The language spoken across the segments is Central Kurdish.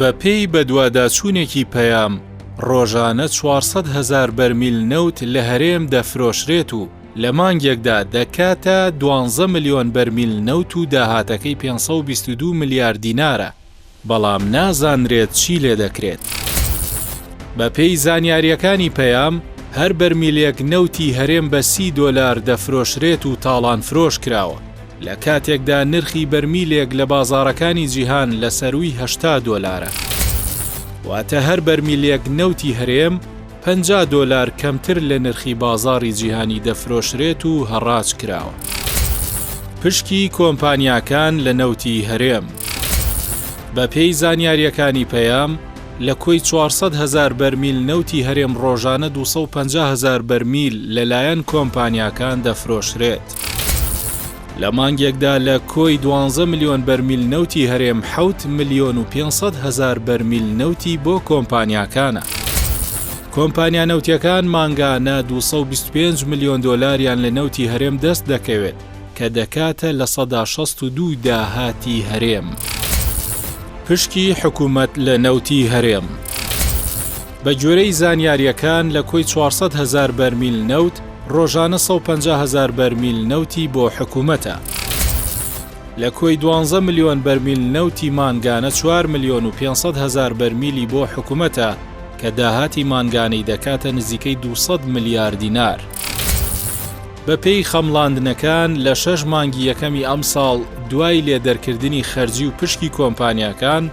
بە پێی بەدواداچوونێکی پەیام ڕۆژانە 400,000 بەرمیل نەوت لە هەرێم دەفرۆشرێت و لە مانگێکدا دەکاتە 12 ملیۆن بەرمیل نەوت و داهاتەکەی 522 میلیارد دینارە، بەڵام نازانرێت چی لێ دەکرێت. بە پێی زانیاریەکانی پەیام هەر بەرمیلێک نەوتی هەرێم بە $30 دەفرۆشرێت و تاڵان فرۆش کراوە، لە کاتێکدا نرخی بەرمیلێک لە بازاڕەکانی جیهان لە سەروی $80. واتە هەر بەرمیلێک نەوتی هەرێم $50 کەمتر لە نرخی بازاڕی جیهانی دەفرۆشرێت و هەڕاج کراوە. پشکی کۆمپانیاکان لە نەوتی هەرێم. بە پێی زانیاریەکانی پەیام لە کۆی 400,000 بەرمیل نەوتی هەرێم ڕۆژانە 250,000 بەرمیل لەلایەن کۆمپانیاکان دەفرۆشرێت. لە مانگێکدا لە کۆی 12 ملیۆن بەرمیل نەوتی هەرێم 7 ملیۆن و 500,000 بەرمیل نەوتی بۆ کۆمپانیاکانە. کۆمپانیا نەوتیەکان مانگانە $225 ملیۆن لە نەوتی هەرێم دەست دەکەوێت کە دەکاتە لە 162 داهاتی هەرێم. پشکی حکوومەت لە نەوتی هەرێم. بە گوێرەی زانیاریەکان لە کۆی 400,000 بەرمیل نەوت ڕۆژانە 150,000 بەرمیل نەوتی بۆ حکوومەتە. لە کۆی 12 ملیۆن بەرمیل نەوتی مانگانە 4 ملیۆن و 500,000 بەرمیلی بۆ حکوومەتە کە داهاتی مانگانەی دەکاتە نزیکەی 200 میلیارد دینار. بە پێی خەمڵاندنەکان لە 6 مانگی یەکەمی ئەم ساڵ دوای لێدەرکردنی خەرجی و پشکی کۆمپانیاکان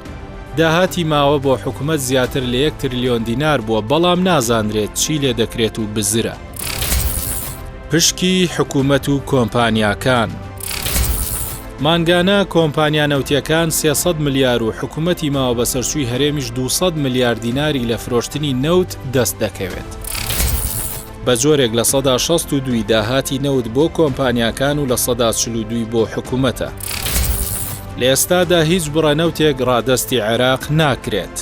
داهاتی ماوە بۆ حکوومەت زیاتر لە 1 تریلیۆن دینار بووە، بەڵام نازانرێت چی لێ دەکرێت و بزرە. پشکی حکوومەت و کۆمپانیاکان. مانگانە کۆمپانیا نەوتیەکان 300 ملیار و حکوومەتی ماوە بە سەرچووی هەرێمیش 200 میلیارد دیناری لە فرۆشتنی نەوت دەست دەکەوێت. بە جۆرێک لە 162 داهاتی نەوت بۆ کۆمپانیاکان و لە 142 بۆ حکوومەتە. لە ئێستادا هیچ بڕەنەوتێک ڕادەستی عێراق ناکرێت.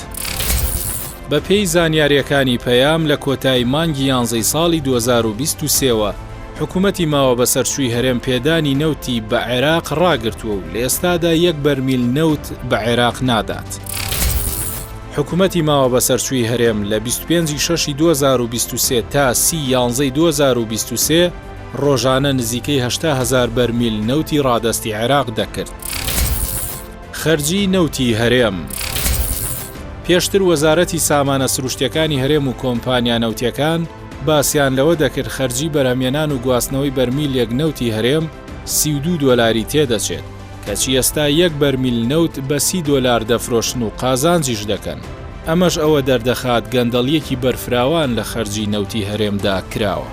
بە پێی زانیاریەکانی پەیام لە کۆتایی مانگی 11 ساڵی 2023ەوە حکوومەتی ماوە بە سەرچووی هەرێم پێدانی نەوتی بە عێراق ڕاگرتووە و لە ئێستادا 1 بەرمیل نەوت بە عێراق نادات. حکوومەتی ماوە بە سەرچووی هەرێم لە 25/6/2023 تا 30/11/2023 ڕۆژانە نزیکەی 80,000 بەرمیل نەوتی ڕادەستی عێراق دەکرد. خەرجی نەوتی هەرێم. پێشتر وەزارەتی سامانە سروشتیەکانی هەرێم و کۆمپانیا نەوتیەکان باسییان لەوە دەکرد خەرجی بەرهەمێنان و گواستنەوەی بەرمیلێک نەوتی هەرێم $32 تێدەچێت، کەچی ئێستا 1 بەرمیل نەوت بە $30 دەفرۆشن و قازانجیش دەکەن. ئەمەش ئەوە دەردەخات گەندەڵیەکی بەرفراوان لە خەرجی نەوتی هەرێمدا کراوە.